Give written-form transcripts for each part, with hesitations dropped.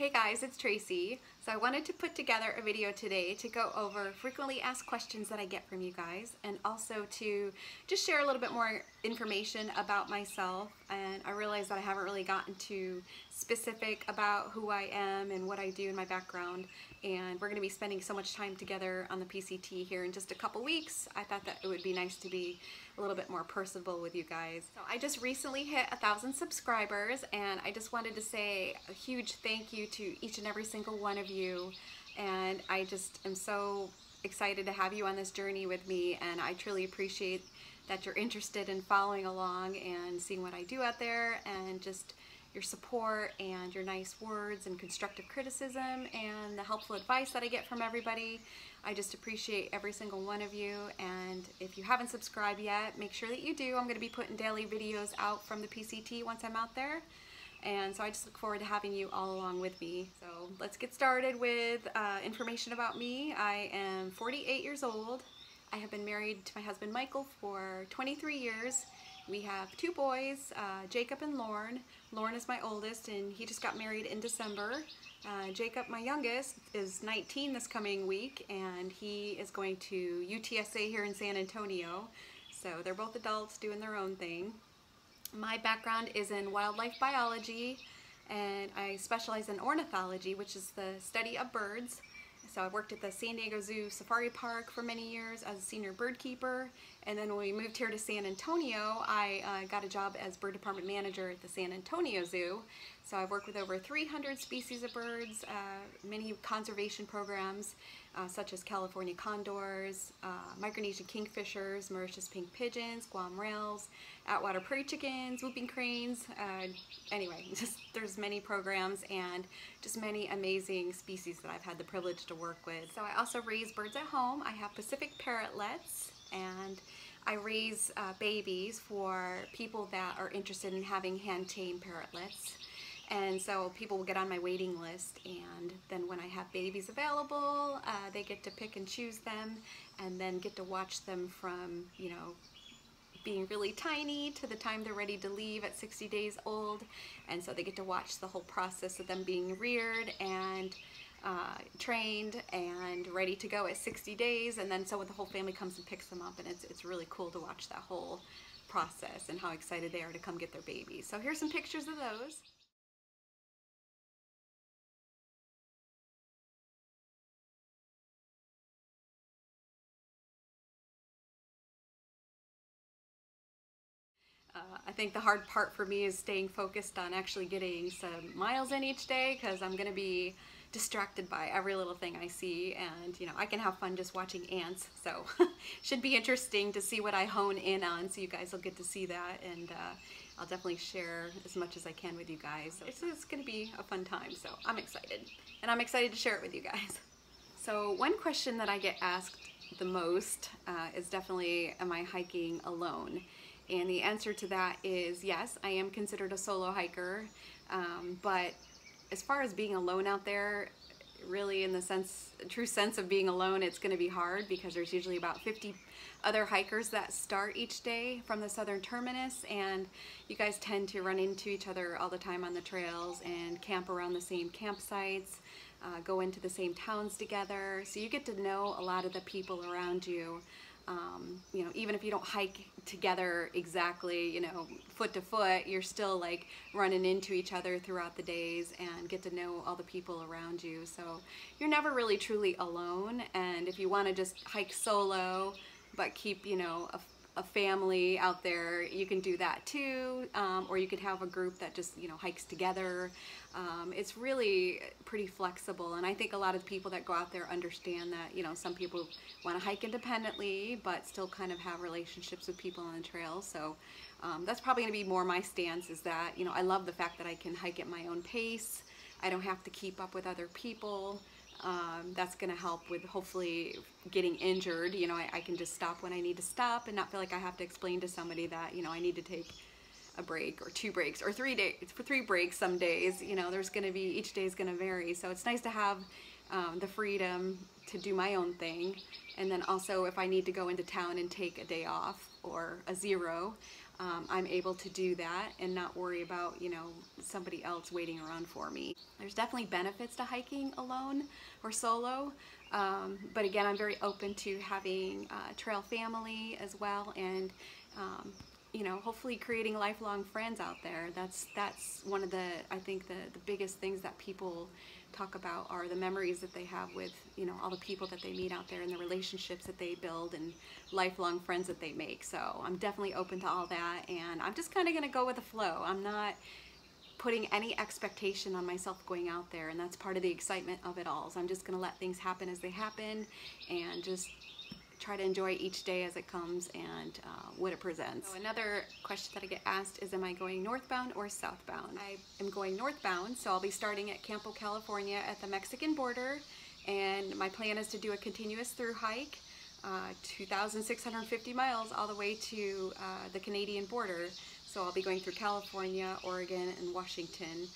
Hey guys, it's Tracy. So I wanted to put together a video today to go over frequently asked questions that I get from you guys, and also to just share a little bit more information about myself. And I realize that I haven't really gotten too specific about who I am and what I do in my background, and we're going to be spending so much time together on the PCT here in just a couple weeks. I thought that it would be nice to be a little bit more personable with you guys. So I just recently hit 1,000 subscribers, and I just wanted to say a huge thank you to each and every single one of you. And I just am so excited to have you on this journey with me, and I truly appreciate that you're interested in following along and seeing what I do out there, and just your support and your nice words and constructive criticism and the helpful advice that I get from everybody. I just appreciate every single one of you, and if you haven't subscribed yet, make sure that you do. I'm going to be putting daily videos out from the PCT once I'm out there, and so I just look forward to having you all along with me. So let's get started with information about me. I am 48 years old. I have been married to my husband Michael for 23 years. We have two boys, Jacob and Lauren. Lauren is my oldest, and he just got married in December. Jacob, my youngest, is 19 this coming week, and he is going to UTSA here in San Antonio. So they're both adults doing their own thing. My background is in wildlife biology, and I specialize in ornithology, which is the study of birds. So I worked at the San Diego Zoo Safari Park for many years as a senior bird keeper, and then when we moved here to San Antonio, I got a job as bird department manager at the San Antonio Zoo. So I've worked with over 300 species of birds, many conservation programs such as California condors, Micronesian kingfishers, Mauritius pink pigeons, Guam rails, Atwater prairie chickens, whooping cranes. Anyway, there's many programs and just many amazing species that I've had the privilege to work with. So I also raise birds at home. I have Pacific parrotlets, and I raise babies for people that are interested in having hand-tamed parrotlets. And so people will get on my waiting list, and then when I have babies available, they get to pick and choose them, and then get to watch them from, you know, being really tiny to the time they're ready to leave at 60 days old. And so they get to watch the whole process of them being reared and trained and ready to go at 60 days. And then so the whole family comes and picks them up, and it's really cool to watch that whole process and how excited they are to come get their babies. So here's some pictures of those. I think the hard part for me is staying focused on actually getting some miles in each day, because I'm going to be distracted by every little thing I see, and you know, I can have fun just watching ants, so should be interesting to see what I hone in on, so you guys will get to see that, and I'll definitely share as much as I can with you guys. So it's going to be a fun time, so I'm excited, and I'm excited to share it with you guys. So one question that I get asked the most is definitely, am I hiking alone? And the answer to that is yes, I am considered a solo hiker, but as far as being alone out there, really in the true sense of being alone, it's going to be hard, because there's usually about 50 other hikers that start each day from the southern terminus, and you guys tend to run into each other all the time on the trails and camp around the same campsites, go into the same towns together, so you get to know a lot of the people around you. You know, even if you don't hike together exactly, you know, foot to foot, you're still like running into each other throughout the days and get to know all the people around you. So you're never really truly alone. And if you want to just hike solo but keep, you know, a family out there, you can do that too, or you could have a group that just, you know, hikes together. It's really pretty flexible, and I think a lot of people that go out there understand that, you know, some people want to hike independently but still kind of have relationships with people on the trail. So that's probably going to be more my stance, is that, you know, I love the fact that I can hike at my own pace. I don't have to keep up with other people. That's going to help with hopefully getting injured. You know, I can just stop when I need to stop and not feel like I have to explain to somebody that, you know, I need to take a break or 2 breaks or 3 days, for 3 breaks some days. You know, there's going to be, each day is going to vary. So it's nice to have the freedom to do my own thing. And then also, if I need to go into town and take a day off or a 0, I'm able to do that and not worry about, you know, somebody else waiting around for me. There's definitely benefits to hiking alone or solo, but again, I'm very open to having a trail family as well, and you know, hopefully creating lifelong friends out there. That's one of the, I think the biggest things that people talk about are the memories that they have with, you know, all the people that they meet out there and the relationships that they build and lifelong friends that they make. So I'm definitely open to all that, and I'm just kind of going to go with the flow. I'm not putting any expectation on myself going out there, and that's part of the excitement of it all. So I'm just going to let things happen as they happen and just try to enjoy each day as it comes and what it presents. So another question that I get asked is, am I going northbound or southbound? I am going northbound, so I'll be starting at Campo, California at the Mexican border, and my plan is to do a continuous through hike, 2,650 miles all the way to the Canadian border. So I'll be going through California, Oregon, and Washington.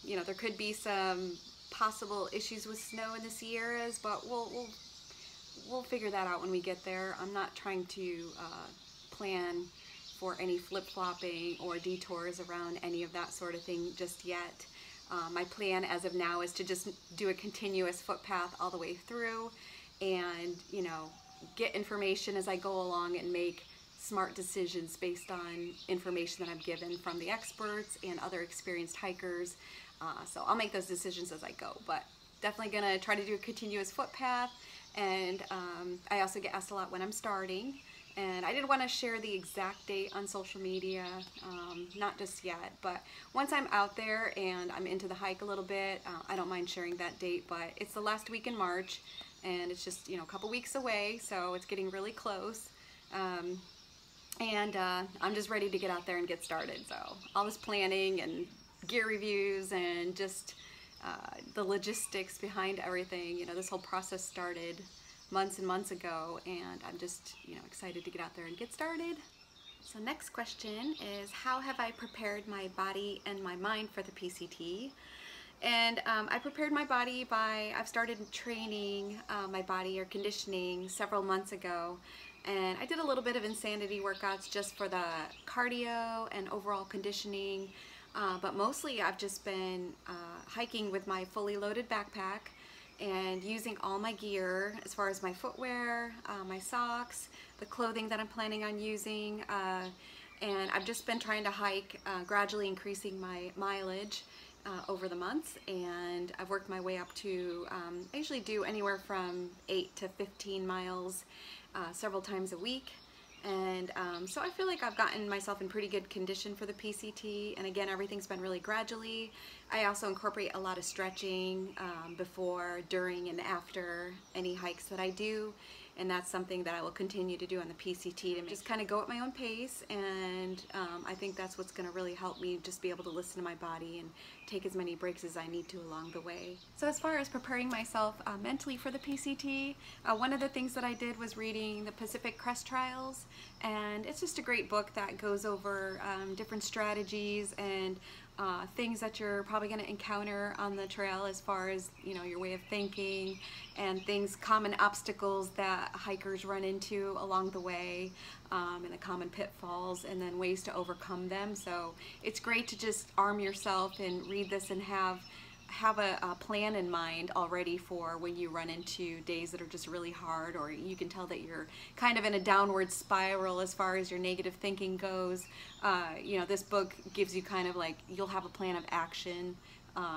You know, there could be some possible issues with snow in the Sierras, but we'll figure that out when we get there. I'm not trying to plan for any flip-flopping or detours around any of that sort of thing just yet. My plan as of now is to just do a continuous footpath all the way through and, you know, get information as I go along and make smart decisions based on information that I'm given from the experts and other experienced hikers. So I'll make those decisions as I go, but definitely gonna try to do a continuous footpath. And I also get asked a lot when I'm starting, and I didn't want to share the exact date on social media, not just yet, but once I'm out there and I'm into the hike a little bit, I don't mind sharing that date. But it's the last week in March, and it's just, you know, a couple weeks away, so it's getting really close. And I'm just ready to get out there and get started. So all this planning and gear reviews and just the logistics behind everything, you know, this whole process started months and months ago, and I'm just, you know, excited to get out there and get started. So next question is, how have I prepared my body and my mind for the PCT? And I prepared my body by, I've started training my body or conditioning several months ago, and I did a little bit of insanity workouts just for the cardio and overall conditioning. But mostly I've just been hiking with my fully loaded backpack and using all my gear as far as my footwear, my socks, the clothing that I'm planning on using, and I've just been trying to hike, gradually increasing my mileage over the months, and I've worked my way up to, I usually do anywhere from 8 to 15 miles several times a week. And so I feel like I've gotten myself in pretty good condition for the PCT, and again, everything's been really gradually. I also incorporate a lot of stretching before, during, and after any hikes that I do, and that's something that I will continue to do on the PCT to just kind of go at my own pace, and I think that's what's going to really help me just be able to listen to my body and take as many breaks as I need to along the way. So as far as preparing myself mentally for the PCT, one of the things that I did was reading the Pacific Crest Trials, and it's just a great book that goes over different strategies and things that you're probably going to encounter on the trail as far as, you know, your way of thinking and things, common obstacles that hikers run into along the way, and the common pitfalls, and then ways to overcome them. So it's great to just arm yourself and read this and have a plan in mind already for when you run into days that are just really hard, or you can tell that you're kind of in a downward spiral as far as your negative thinking goes. You know, this book gives you kind of like, you'll have a plan of action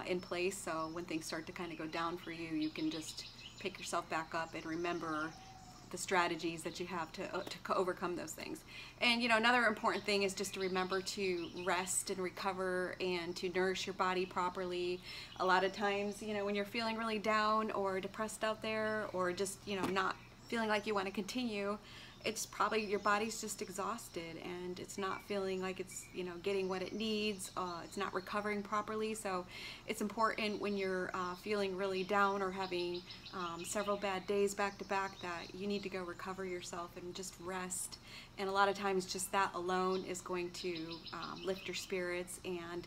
in place, so when things start to kind of go down for you, you can just pick yourself back up and remember the strategies that you have to overcome those things. And, you know, another important thing is just to remember to rest and recover and to nourish your body properly. A lot of times, you know, when you're feeling really down or depressed out there, or just, you know, not feeling like you want to continue, it's probably your body's just exhausted and it's not feeling like it's, you know, getting what it needs. It's not recovering properly. So it's important when you're feeling really down or having several bad days back to back that you need to go recover yourself and just rest. And a lot of times just that alone is going to lift your spirits and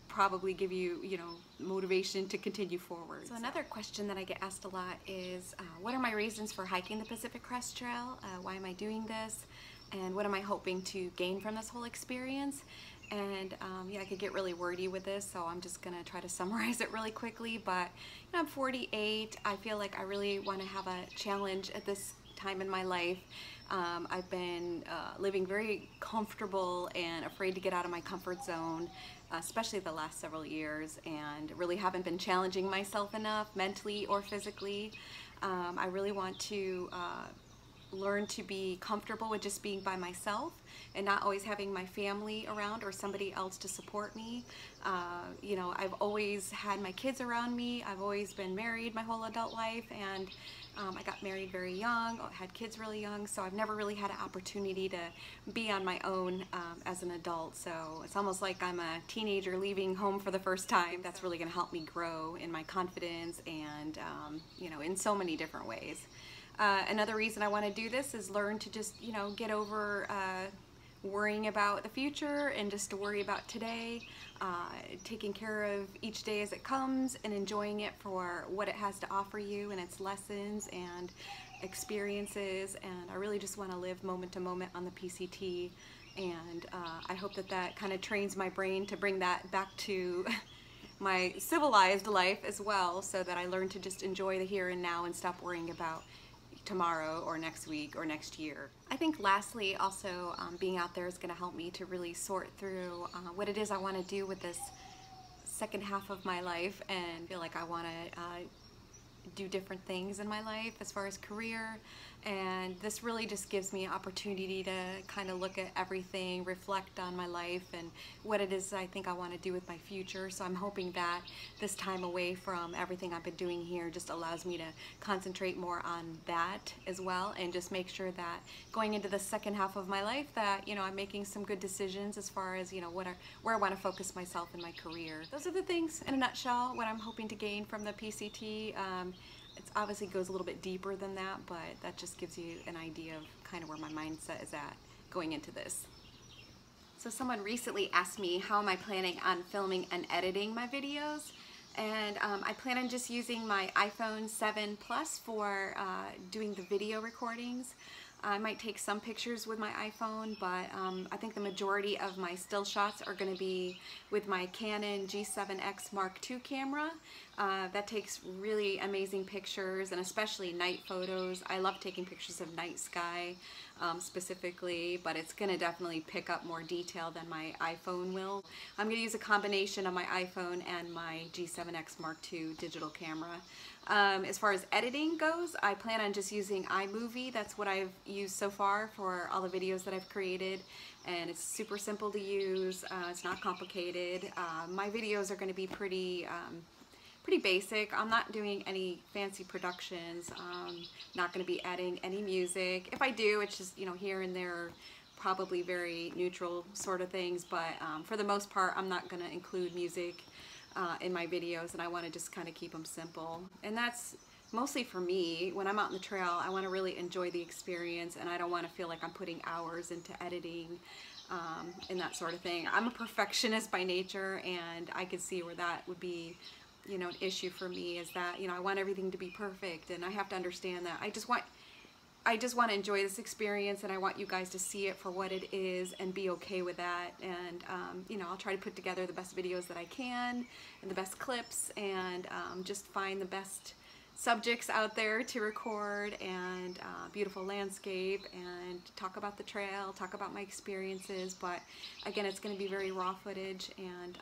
probably give you, you know, motivation to continue forward. So another question that I get asked a lot is, what are my reasons for hiking the Pacific Crest Trail? Why am I doing this? and what am I hoping to gain from this whole experience. And yeah, I could get really wordy with this, so I'm just gonna try to summarize it really quickly. But you know, I'm 48. I feel like I really want to have a challenge at this time in my life. I've been living very comfortable and afraid to get out of my comfort zone, especially the last several years, and really haven't been challenging myself enough mentally or physically. I really want to learn to be comfortable with just being by myself and not always having my family around or somebody else to support me. You know, I've always had my kids around me. I've always been married my whole adult life, and I got married very young, had kids really young, so I've never really had an opportunity to be on my own as an adult. So it's almost like I'm a teenager leaving home for the first time. That's really going to help me grow in my confidence and, you know, in so many different ways. Another reason I want to do this is learn to just, you know, get over worrying about the future and just to worry about today, taking care of each day as it comes and enjoying it for what it has to offer you and its lessons and experiences. And I really just want to live moment to moment on the PCT, and I hope that that kind of trains my brain to bring that back to my civilized life as well, so that I learn to just enjoy the here and now and stop worrying about tomorrow or next week or next year. I think lastly also being out there is going to help me to really sort through what it is I want to do with this second half of my life, and feel like I want to do different things in my life as far as career, and this really just gives me an opportunity to kind of look at everything, reflect on my life and what it is I think I want to do with my future. So I'm hoping that this time away from everything I've been doing here just allows me to concentrate more on that as well, and just make sure that going into the second half of my life that, you know, I'm making some good decisions as far as, you know, where I want to focus myself in my career. Those are the things in a nutshell what I'm hoping to gain from the PCT. It obviously goes a little bit deeper than that, but that just gives you an idea of kind of where my mindset is at going into this. So someone recently asked me how am I planning on filming and editing my videos, and I plan on just using my iPhone 7 Plus for doing the video recordings. I might take some pictures with my iPhone, but I think the majority of my still shots are going to be with my Canon G7X Mark II camera. That takes really amazing pictures, and especially night photos. I love taking pictures of night sky specifically, but it's going to definitely pick up more detail than my iPhone will. I'm going to use a combination of my iPhone and my G7X Mark II digital camera. As far as editing goes, I plan on just using iMovie. That's what I've used so far for all the videos that I've created, and it's super simple to use. It's not complicated. My videos are going to be pretty basic. I'm not doing any fancy productions. Not going to be adding any music. If I do, it's just, you know, here and there, probably very neutral sort of things, but for the most part, I'm not going to include music in my videos, and I want to just kind of keep them simple. And that's mostly for me. When I'm out on the trail, I want to really enjoy the experience, and I don't want to feel like I'm putting hours into editing and that sort of thing. I'm a perfectionist by nature, and I could see where that would be, you know, an issue for me, is that, you know, I want everything to be perfect, and I have to understand that I just want to enjoy this experience, and I want you guys to see it for what it is and be okay with that. And you know, I'll try to put together the best videos that I can and the best clips, and just find the best subjects out there to record, and beautiful landscape, and talk about the trail, talk about my experiences. But again, it's going to be very raw footage, and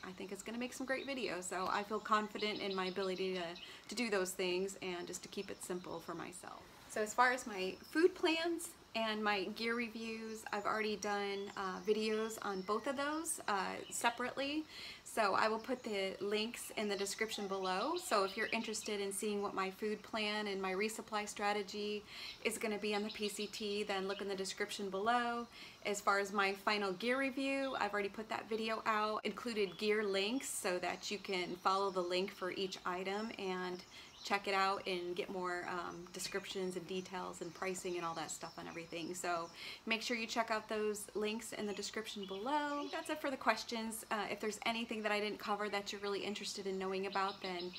I think it's going to make some great videos. So I feel confident in my ability to do those things, and just to keep it simple for myself. So as far as my food plans and my gear reviews, I've already done videos on both of those separately. So I will put the links in the description below. So if you're interested in seeing what my food plan and my resupply strategy is going to be on the PCT, then look in the description below. As far as my final gear review, I've already put that video out, included gear links so that you can follow the link for each item and check it out and get more descriptions and details and pricing and all that stuff on everything. So make sure you check out those links in the description below. That's it for the questions. If there's anything that I didn't cover that you're really interested in knowing about, then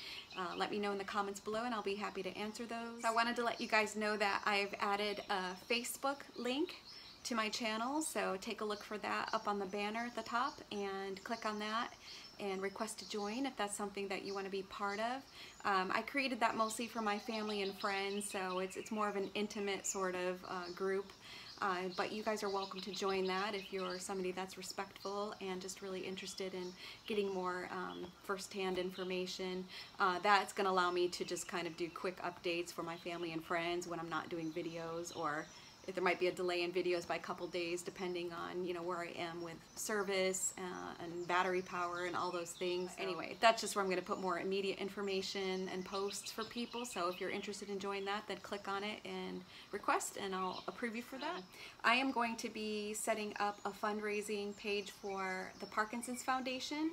let me know in the comments below, and I'll be happy to answer those. I wanted to let you guys know that I've added a Facebook link to my channel, so take a look for that up on the banner at the top and click on that and request to join if that's something that you want to be part of. I created that mostly for my family and friends, so it's more of an intimate sort of group. But you guys are welcome to join that if you're somebody that's respectful and just really interested in getting more first-hand information. That's going to allow me to just kind of do quick updates for my family and friends when I'm not doing videos, or if there might be a delay in videos by a couple days depending on, you know, where I am with service and battery power and all those things. So anyway, that's just where I'm going to put more immediate information and posts for people. So if you're interested in joining that, then click on it and request, and I'll approve you for that. I am going to be setting up a fundraising page for the Parkinson's Foundation,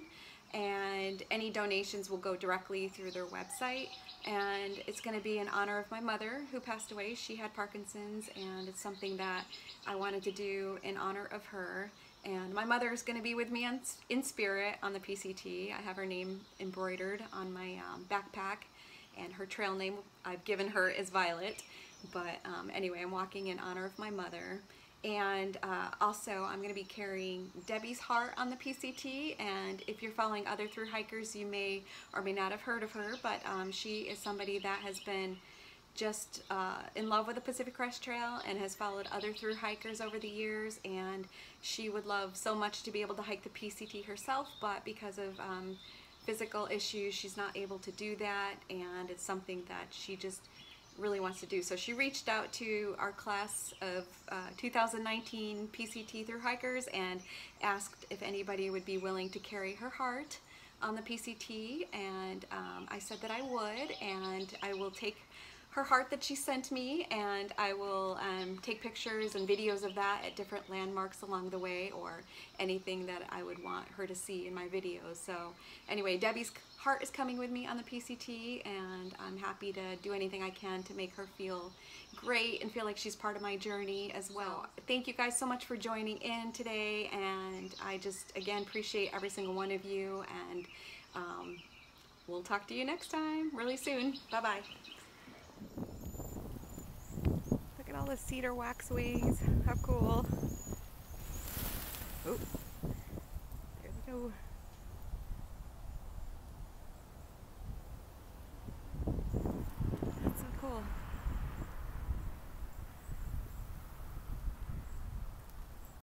and any donations will go directly through their website, and it's going to be in honor of my mother who passed away. She had Parkinson's, and it's something that I wanted to do in honor of her. And my mother is going to be with me in spirit on the PCT. I have her name embroidered on my backpack, and her trail name I've given her is Violet. But anyway, I'm walking in honor of my mother. And also I'm going to be carrying Debbie's heart on the PCT, and if you're following other thru-hikers, you may or may not have heard of her, but she is somebody that has been just in love with the Pacific Crest Trail and has followed other thru-hikers over the years, and she would love so much to be able to hike the PCT herself, but because of physical issues she's not able to do that, and it's something that she just really wants to do. So she reached out to our class of 2019 PCT thru-hikers and asked if anybody would be willing to carry her heart on the PCT, and I said that I would, and I will take her heart that she sent me, and I will take pictures and videos of that at different landmarks along the way, or anything that I would want her to see in my videos. So anyway, Debbie's heart is coming with me on the PCT, and I'm happy to do anything I can to make her feel great and feel like she's part of my journey as well. Thank you guys so much for joining in today, and I just again appreciate every single one of you, and we'll talk to you next time really soon. Bye bye. Look at all the cedar waxwings. How cool. Oh, there we go.